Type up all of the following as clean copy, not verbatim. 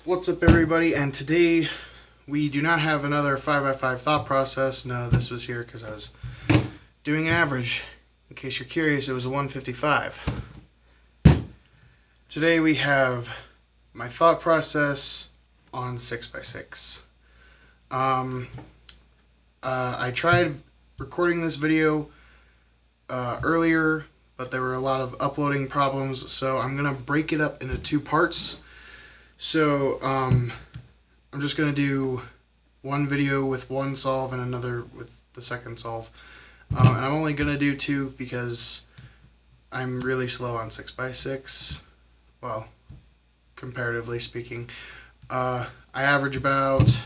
What's up, everybody? And today we do not have another 5x5 thought process. No, this was here because I was doing an average. In case you're curious, it was a 155. Today we have my thought process on 6x6. I tried recording this video earlier, but there were a lot of uploading problems, so I'm going to break it up into two parts. So, I'm just going to do one video with one solve and another with the second solve. And I'm only going to do two because I'm really slow on 6x6. Well, comparatively speaking. I average about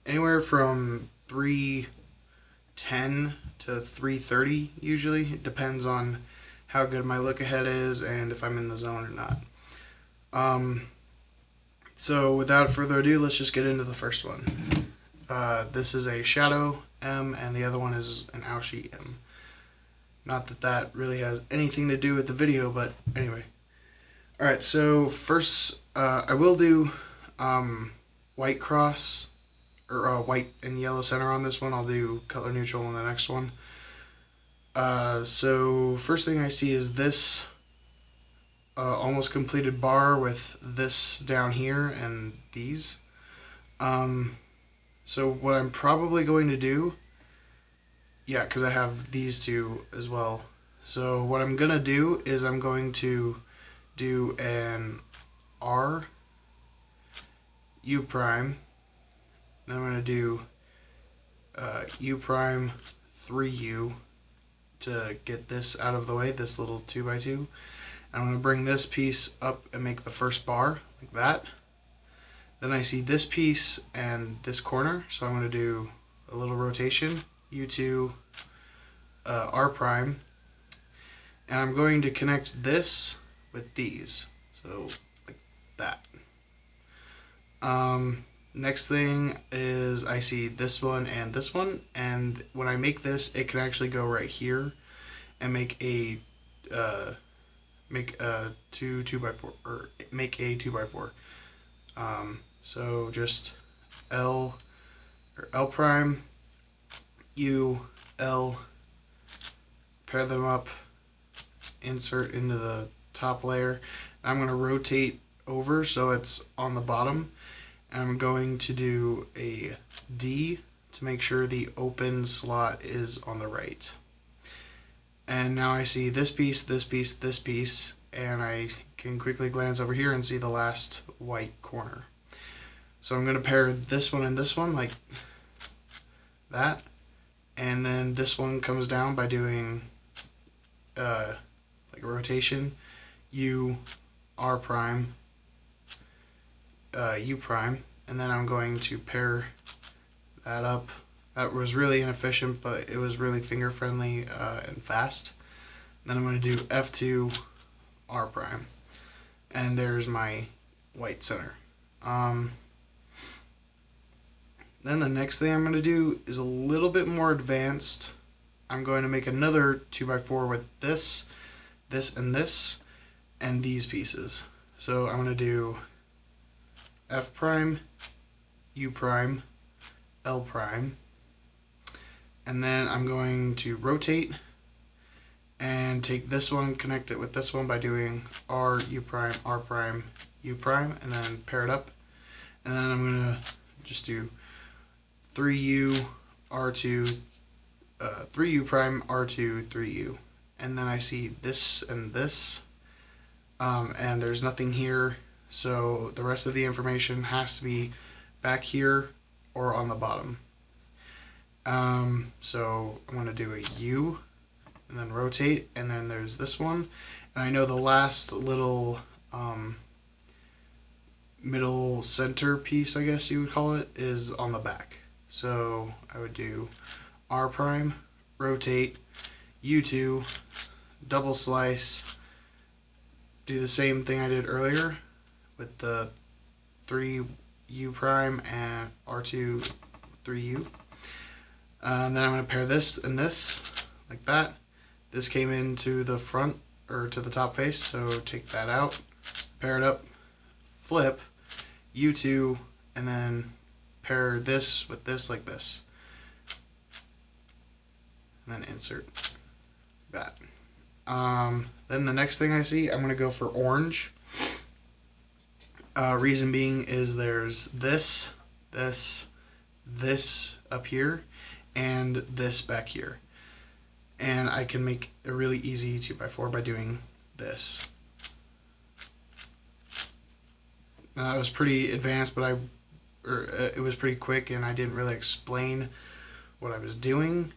anywhere from 310 to 330 usually. It depends on how good my look ahead is and if I'm in the zone or not. So without further ado, let's just get into the first one. This is a Shadow M and the other one is an Aoshi M. Not that that really has anything to do with the video, but anyway. Alright, so first I will do white cross, or white and yellow center on this one. I'll do color neutral on the next one. So first thing I see is this almost completed bar with this down here and these. So what I'm probably going to do, yeah, because I have these two as well. So what I'm going to do is I'm going to do an R U prime, then I'm going to do U prime 3U to get this out of the way, this little 2x2. I'm going to bring this piece up and make the first bar, like that. Then I see this piece and this corner, so I'm going to do a little rotation, U2, R prime, and I'm going to connect this with these, so like that. Next thing is I see this one, and when I make this, it can actually go right here and make a 2x4, or make a 2x4. So just L prime, U, L, pair them up, insert into the top layer. I'm going to rotate over so it's on the bottom. And I'm going to do a D to make sure the open slot is on the right. And now I see this piece, this piece, this piece, and I can quickly glance over here and see the last white corner. So I'm going to pair this one and this one like that, and then this one comes down by doing like a rotation, U, R prime, U prime, and then I'm going to pair that up. That was really inefficient, but it was really finger friendly and fast. And then I'm going to do F2 R prime, and there's my white center. Then the next thing I'm going to do is a little bit more advanced. I'm going to make another 2x4 with this, this, and this, and these pieces. So I'm going to do F prime, U prime, L prime, and then I'm going to rotate and take this one, connect it with this one by doing R, U prime, R prime, U prime, and then pair it up. And then I'm going to just do 3U, R2, 3U prime, R2, 3U. And then I see this and this, and there's nothing here. So the rest of the information has to be back here or on the bottom. So I'm going to do a U and then rotate, and then there's this one. And I know the last little middle center piece, I guess you would call it, is on the back. So I would do R prime, rotate, U2, double slice, do the same thing I did earlier with the 3U prime and R2 3U. And then I'm going to pair this and this like that. This came into the front or to the top face, so take that out, pair it up, flip, U2, and then pair this with this like this. And then insert that. Then the next thing I see, I'm going to go for orange. Reason being is there's this up here, and this back here. And I can make a really easy 2x4 by doing this. Now, that was pretty advanced, but it was pretty quick, and I didn't really explain what I was doing.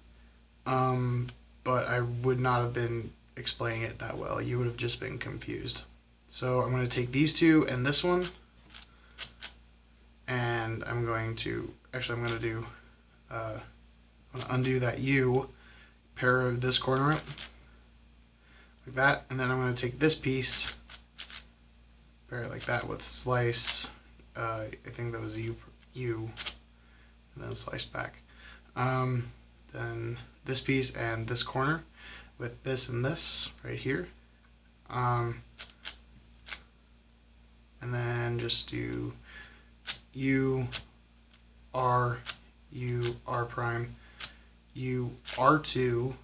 But I would not have been explaining it that well. You would have just been confused. So I'm going to take these two and this one, and I'm going to do, I'm going to undo that U, pair this corner up, like that, and then I'm going to take this piece, pair it like that with slice, I think that was U, and then slice back. Then this piece and this corner with this and this right here. And then just do U, R, U, R prime, U, R2,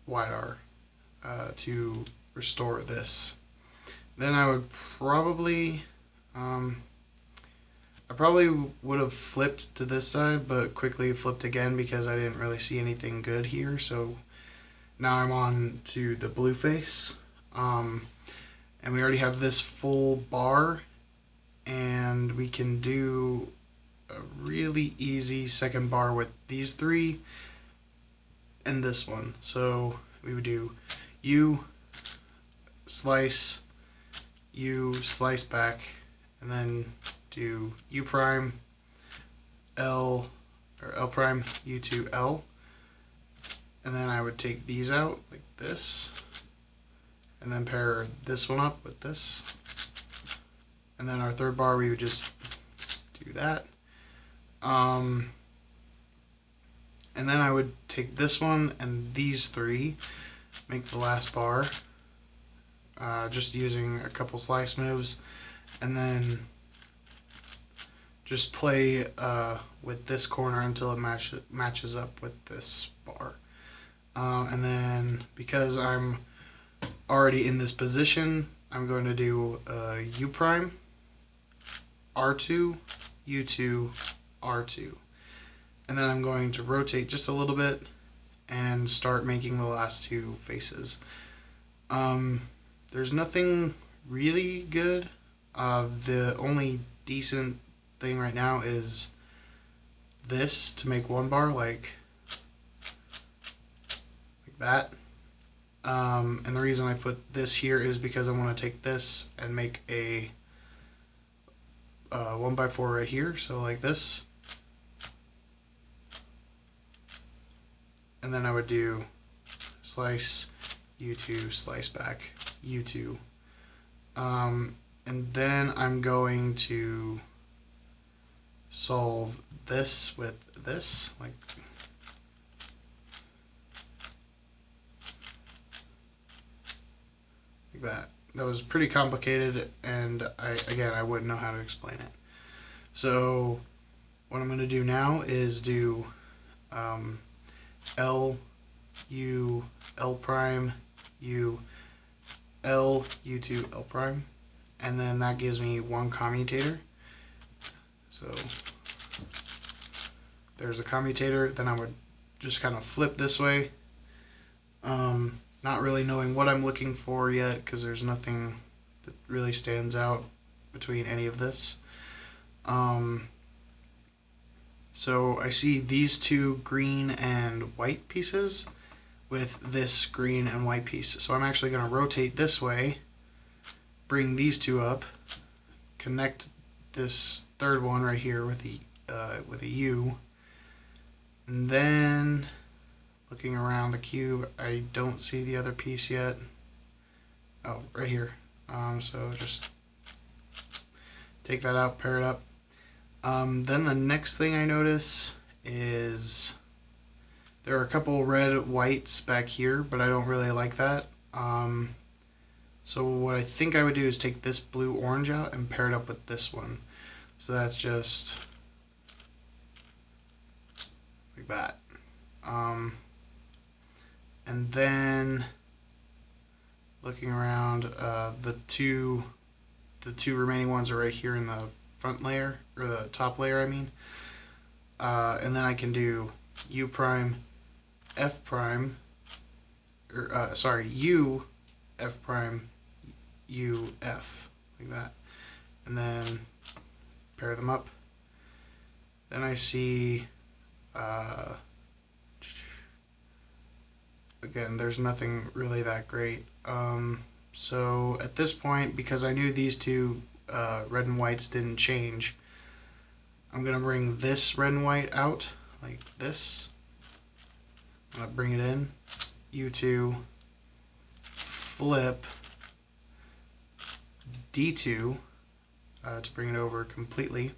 wide R, to restore this. Then I would probably, I probably would have flipped to this side, but quickly flipped again because I didn't really see anything good here. So now I'm on to the blue face. And we already have this full bar, and we can do a really easy second bar with these three and this one. So we would do U, slice, U, slice back, and then do U prime, L, or L prime, U2, L. And then I would take these out like this, and then pair this one up with this. And then our third bar, we would just do that. And then I would take this one and these three, make the last bar, just using a couple slice moves, and then just play with this corner until it matches up with this bar. And then because I'm already in this position, I'm going to do U prime, R2, U2, R2. And then I'm going to rotate just a little bit and start making the last two faces. There's nothing really good. The only decent thing right now is this to make one bar like that. And the reason I put this here is because I want to take this and make a 1x4 right here, so like this. And then I would do slice, U2, slice back, U2. And then I'm going to solve this with this, like that. That was pretty complicated, and I wouldn't know how to explain it. So what I'm going to do now is do L, U, L prime, U, L, U2, L prime, and then that gives me one commutator. So there's a commutator. Then I would just kind of flip this way. Not really knowing what I'm looking for yet, because there's nothing that really stands out between any of this. So I see these two green and white pieces with this green and white piece. So I'm actually going to rotate this way, bring these two up, connect this third one right here with a U, and then looking around the cube, I don't see the other piece yet. Oh, right here. So just take that out, pair it up. Then the next thing I notice is There are a couple red whites back here, but I don't really like that. So what I think I would do is take this blue orange out and pair it up with this one. So that's just like that. And then looking around, the two remaining ones are right here in the front layer, or the top layer, I mean. And then I can do U prime, F prime, or sorry, U, F prime, U, F, like that. And then pair them up. Then I see, again, there's nothing really that great. So at this point, because I knew these two red and whites didn't change, I'm going to bring this red and white out like this. I'm going to bring it in, U2, flip, D2 to bring it over completely.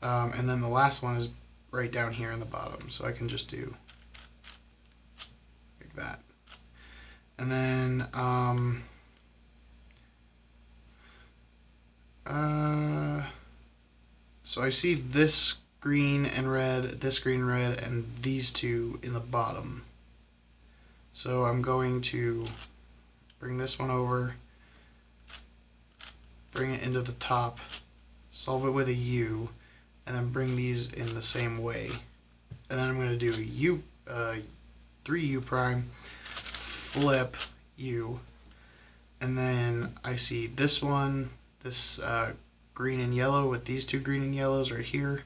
And then the last one is right down here in the bottom. So I can just do like that. And then so I see this green and red, this green and red, and these two in the bottom. So I'm going to bring this one over, bring it into the top, solve it with a U, and then bring these in the same way. And then I'm going to do a U, 3U prime, flip U, and then I see this one, this green and yellow with these two green and yellows right here.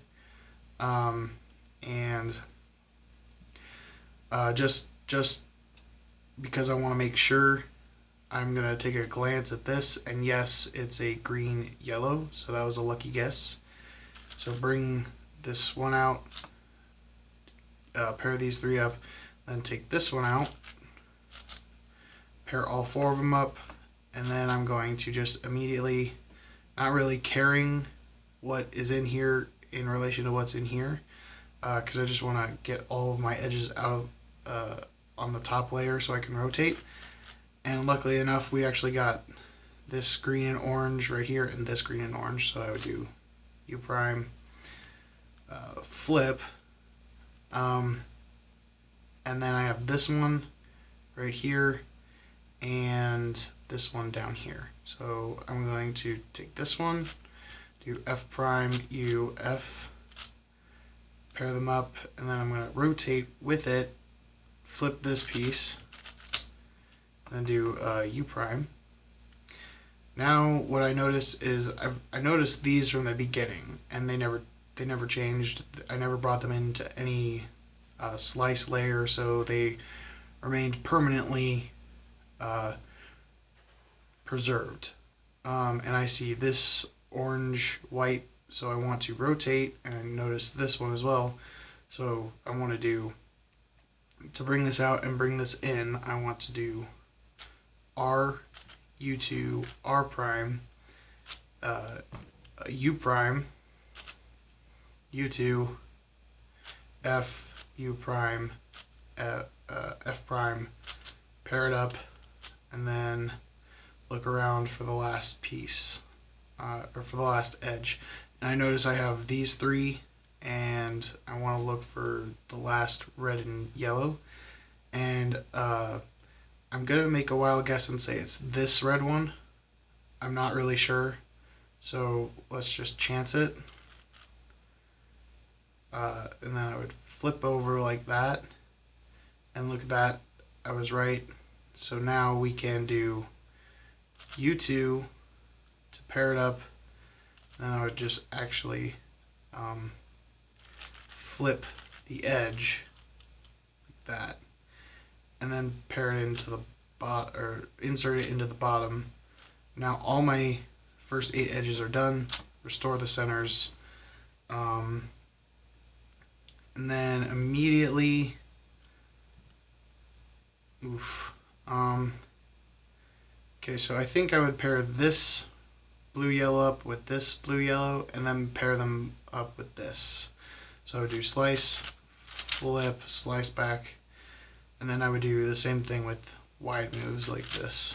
And just because I want to make sure, I'm going to take a glance at this, and yes, it's a green yellow, so that was a lucky guess. So bring this one out, pair these three up, then take this one out, pair all four of them up, and then I'm going to just immediately, not really caring what is in here in relation to what's in here, because I just want to get all of my edges out of on the top layer so I can rotate. And luckily enough, we actually got this green and orange right here and this green and orange, so I would do U prime, flip, and then I have this one right here and this one down here. So I'm going to take this one, do F prime, U, F, pair them up, and then I'm going to rotate with it, flip this piece, then do U prime. Now what I notice is I noticed these from the beginning, and they never changed. I never brought them into any slice layer, so they remained permanently preserved. And I see this orange, white, so I want to rotate, and I notice this one as well. So I want to do, to bring this out and bring this in, I want to do R, U2, R prime, U prime, U2, F, U prime, F prime, pair it up, and then look around for the last piece, or for the last edge. And I notice I have these three, and I want to look for the last red and yellow. And I'm going to make a wild guess and say it's this red one. I'm not really sure, so let's just chance it. And then I would flip over like that, and look at that, I was right. So now we can do U2 to pair it up, and then I would just actually flip the edge like that, and then pair it into the or insert it into the bottom. Now all my first 8 edges are done. Restore the centers, and then immediately, okay, so I think I would pair this blue yellow up with this blue yellow, and then pair them up with this. So I would do slice, flip, slice back, and then I would do the same thing with wide moves like this.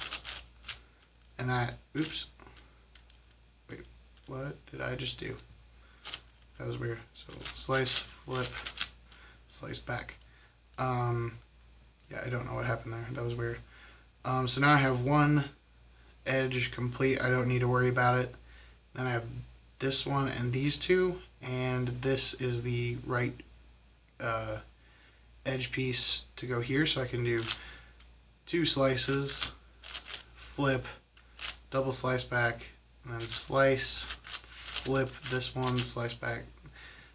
And that, oops, wait, what did I just do? That was weird. So slice, flip, slice back. Yeah, I don't know what happened there. That was weird. So now I have one edge complete. I don't need to worry about it. Then I have this one and these two, and this is the right edge piece to go here, so I can do 2 slices, flip, double slice back, and then slice, flip this one, slice back.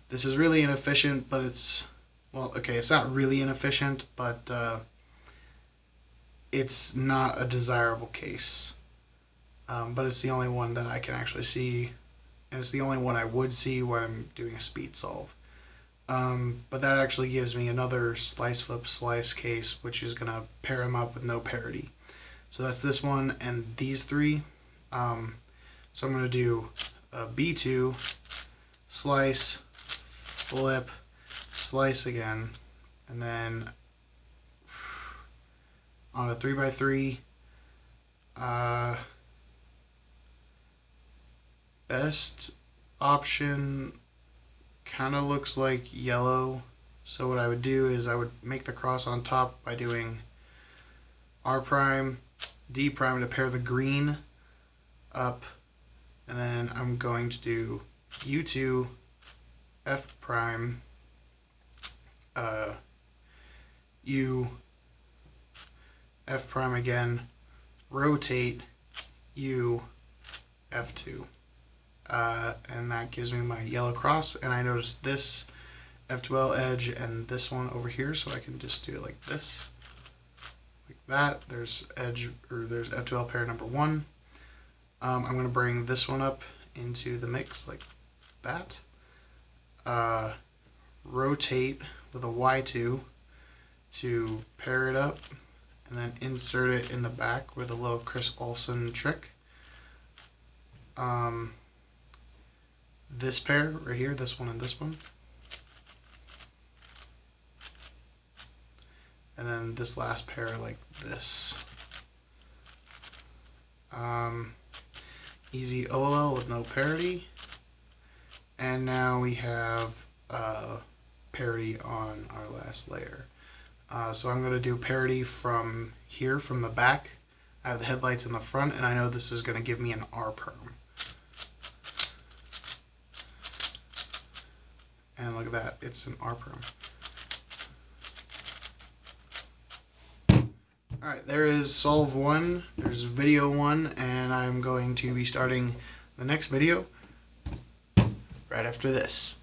This is really inefficient, but it's, well, okay, it's not really inefficient, but it's not a desirable case. But it's the only one that I can actually see, and it's the only one I would see when I'm doing a speed solve. But that actually gives me another slice, flip, slice case, which is going to pair them up with no parity. So that's this one and these 3. So I'm going to do a B2, slice, flip, slice again, and then on a 3x3, best option kind of looks like yellow. So what I would do is I would make the cross on top by doing R prime, D prime to pair the green up, and then I'm going to do U2, F prime, U, F prime again, rotate, U, F2. And that gives me my yellow cross, and I notice this F2L edge and this one over here, so I can just do it like this, like that. There's edge, or there's F2L pair number 1. I'm going to bring this one up into the mix like that. Rotate with a Y2 to pair it up, and then insert it in the back with a little Chris Olsen trick. This pair right here, this one and this one. And then this last pair like this. Easy OLL with no parity. And now we have parity on our last layer. So I'm going to do parity from here, from the back. I have the headlights in the front, and I know this is going to give me an R perm. And look at that, it's an R perm. Alright, there is solve 1, there's video 1, and I'm going to be starting the next video right after this.